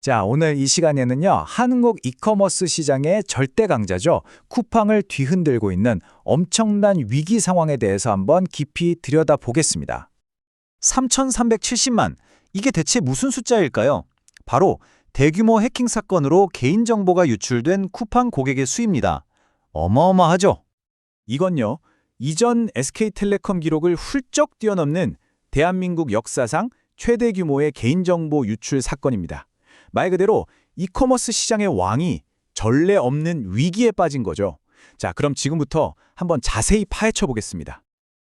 자, 오늘 이 시간에는요, 한국 이커머스 시장의 절대 강자죠. 쿠팡을 뒤흔들고 있는 엄청난 위기 상황에 대해서 한번 깊이 들여다보겠습니다. 3,370만. 이게 대체 무슨 숫자일까요? 바로 대규모 해킹 사건으로 개인정보가 유출된 쿠팡 고객의 수입니다. 어마어마하죠? 이건요, 이전 SK텔레콤 기록을 훌쩍 뛰어넘는 대한민국 역사상 최대 규모의 개인정보 유출 사건입니다. 말 그대로 이커머스 시장의 왕이 전례 없는 위기에 빠진 거죠. 자, 그럼 지금부터 한번 자세히 파헤쳐 보겠습니다.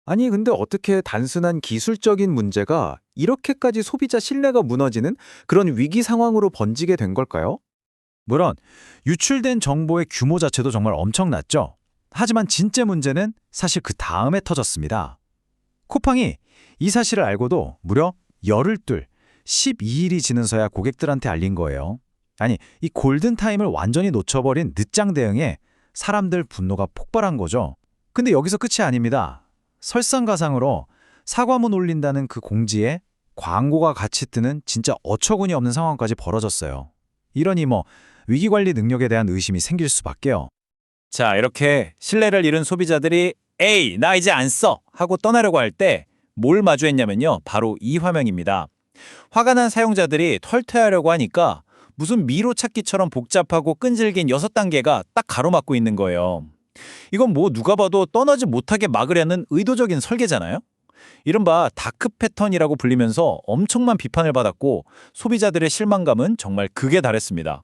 아니, 근데 어떻게 단순한 기술적인 문제가 이렇게까지 소비자 신뢰가 무너지는 그런 위기 상황으로 번지게 된 걸까요? 물론 유출된 정보의 규모 자체도 정말 엄청났죠. 하지만 진짜 문제는 사실 그 다음에 터졌습니다. 쿠팡이 이 사실을 알고도 무려 열흘 둘 12일이 지나서야 고객들한테 알린 거예요. 아니, 이 골든타임을 완전히 놓쳐버린 늦장 대응에 사람들 분노가 폭발한 거죠. 근데 여기서 끝이 아닙니다. 설상가상으로 사과문 올린다는 그 공지에 광고가 같이 뜨는 진짜 어처구니 없는 상황까지 벌어졌어요. 이러니 위기관리 능력에 대한 의심이 생길 수밖에요. 자, 이렇게 신뢰를 잃은 소비자들이 에이, 나 이제 안 써! 하고 떠나려고 할 때 뭘 마주했냐면요. 바로 이 화면입니다. 화가 난 사용자들이 털퇴하려고 하니까 무슨 미로 찾기처럼 복잡하고 끈질긴 6단계가 딱 가로막고 있는 거예요. 이건 누가 봐도 떠나지 못하게 막으려는 의도적인 설계잖아요? 이른바 다크 패턴이라고 불리면서 엄청난 비판을 받았고 소비자들의 실망감은 정말 극에 달했습니다.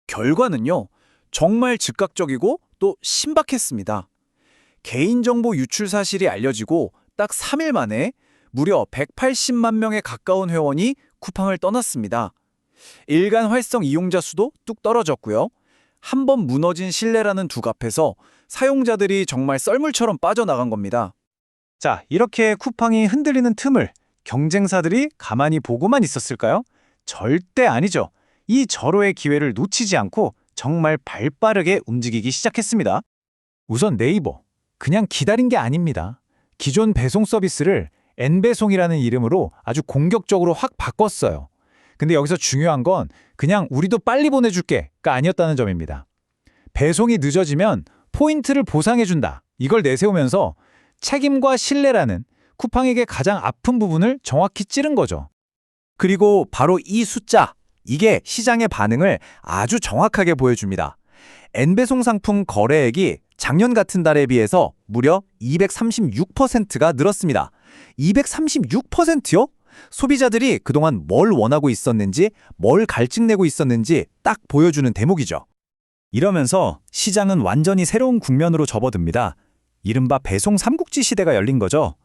결과는요, 정말 즉각적이고 또 신박했습니다. 개인정보 유출 사실이 알려지고 딱 3일 만에 무려 180만 명에 가까운 회원이 쿠팡을 떠났습니다. 일간 활성 이용자 수도 뚝 떨어졌고요. 한 번 무너진 신뢰라는 두갑에서 사용자들이 정말 썰물처럼 빠져나간 겁니다. 자, 이렇게 쿠팡이 흔들리는 틈을 경쟁사들이 가만히 보고만 있었을까요? 절대 아니죠. 이 절호의 기회를 놓치지 않고 정말 발빠르게 움직이기 시작했습니다. 우선 네이버, 그냥 기다린 게 아닙니다. 기존 배송 서비스를 N배송이라는 이름으로 아주 공격적으로 확 바꿨어요. 근데 여기서 중요한 건 그냥 우리도 빨리 보내줄게가 아니었다는 점입니다. 배송이 늦어지면 포인트를 보상해준다. 이걸 내세우면서 책임과 신뢰라는 쿠팡에게 가장 아픈 부분을 정확히 찌른 거죠. 그리고 바로 이 숫자, 이게 시장의 반응을 아주 정확하게 보여줍니다. N배송 상품 거래액이 작년 같은 달에 비해서 무려 236%가 늘었습니다. 236%요? 소비자들이 그동안 뭘 원하고 있었는지, 뭘 갈증내고 있었는지 딱 보여주는 대목이죠. 이러면서 시장은 완전히 새로운 국면으로 접어듭니다. 이른바 배송 삼국지 시대가 열린 거죠.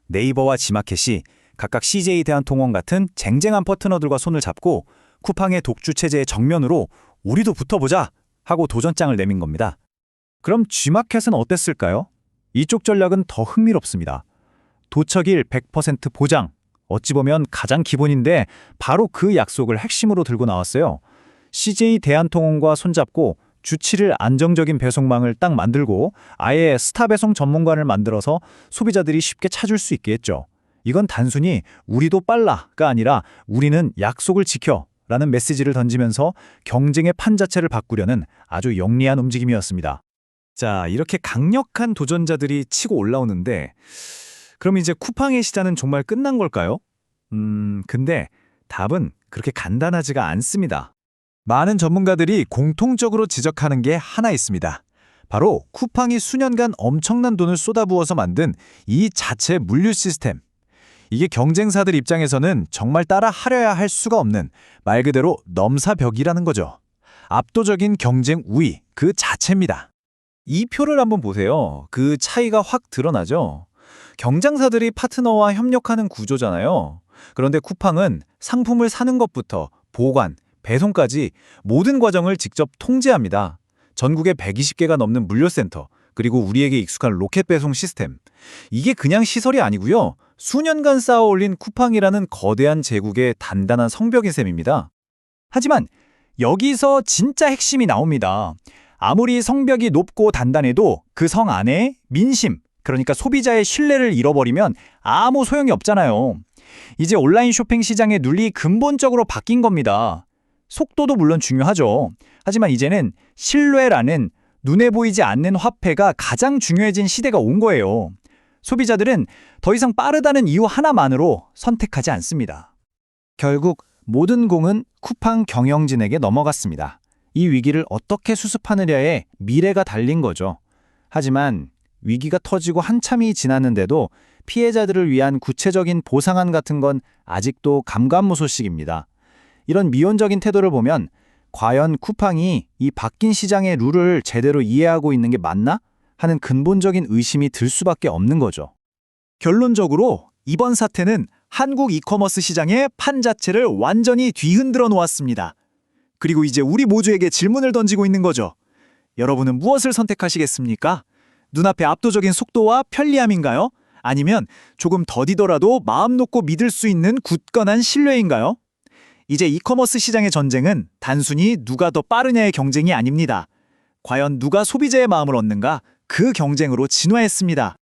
네이버와 지마켓이 각각 CJ 대한통운 같은 쟁쟁한 파트너들과 손을 잡고 쿠팡의 독주 체제의 정면으로 우리도 붙어보자 하고 도전장을 내민 겁니다. 그럼 G마켓은 어땠을까요? 이쪽 전략은 더 흥미롭습니다. 도착일 100% 보장. 어찌 보면 가장 기본인데 바로 그 약속을 핵심으로 들고 나왔어요. CJ 대한통운과 손잡고 주 7일 안정적인 배송망을 딱 만들고 아예 스타 배송 전문관을 만들어서 소비자들이 쉽게 찾을 수 있게 했죠. 이건 단순히 우리도 빨라가 아니라 우리는 약속을 지켜 라는 메시지를 던지면서 경쟁의 판 자체를 바꾸려는 아주 영리한 움직임이었습니다. 자, 이렇게 강력한 도전자들이 치고 올라오는데 그럼 이제 쿠팡의 시장은 정말 끝난 걸까요? 근데 답은 그렇게 간단하지가 않습니다. 많은 전문가들이 공통적으로 지적하는 게 하나 있습니다. 바로 쿠팡이 수년간 엄청난 돈을 쏟아부어서 만든 이 자체 물류 시스템. 이게 경쟁사들 입장에서는 정말 따라 하려야 할 수가 없는 말 그대로 넘사벽이라는 거죠. 압도적인 경쟁 우위 그 자체입니다. 이 표를 한번 보세요. 그 차이가 확 드러나죠. 경쟁사들이 파트너와 협력하는 구조잖아요. 그런데 쿠팡은 상품을 사는 것부터 보관, 배송까지 모든 과정을 직접 통제합니다. 전국에 120개가 넘는 물류센터, 그리고 우리에게 익숙한 로켓 배송 시스템. 이게 그냥 시설이 아니고요. 수년간 쌓아 올린 쿠팡이라는 거대한 제국의 단단한 성벽인 셈입니다. 하지만 여기서 진짜 핵심이 나옵니다. 아무리 성벽이 높고 단단해도 그 성 안에 민심, 그러니까 소비자의 신뢰를 잃어버리면 아무 소용이 없잖아요. 이제 온라인 쇼핑 시장의 룰이 근본적으로 바뀐 겁니다. 속도도 물론 중요하죠. 하지만 이제는 신뢰라는 눈에 보이지 않는 화폐가 가장 중요해진 시대가 온 거예요. 소비자들은 더 이상 빠르다는 이유 하나만으로 선택하지 않습니다. 결국 모든 공은 쿠팡 경영진에게 넘어갔습니다. 이 위기를 어떻게 수습하느냐에 미래가 달린 거죠. 하지만 위기가 터지고 한참이 지났는데도 피해자들을 위한 구체적인 보상안 같은 건 아직도 감감무소식입니다. 이런 미온적인 태도를 보면 과연 쿠팡이 이 바뀐 시장의 룰을 제대로 이해하고 있는 게 맞나? 하는 근본적인 의심이 들 수밖에 없는 거죠. 결론적으로 이번 사태는 한국 이커머스 시장의 판 자체를 완전히 뒤흔들어 놓았습니다. 그리고 이제 우리 모두에게 질문을 던지고 있는 거죠. 여러분은 무엇을 선택하시겠습니까? 눈앞의 압도적인 속도와 편리함인가요? 아니면 조금 더디더라도 마음 놓고 믿을 수 있는 굳건한 신뢰인가요? 이제 이커머스 시장의 전쟁은 단순히 누가 더 빠르냐의 경쟁이 아닙니다. 과연 누가 소비자의 마음을 얻는가? 그 경쟁으로 진화했습니다.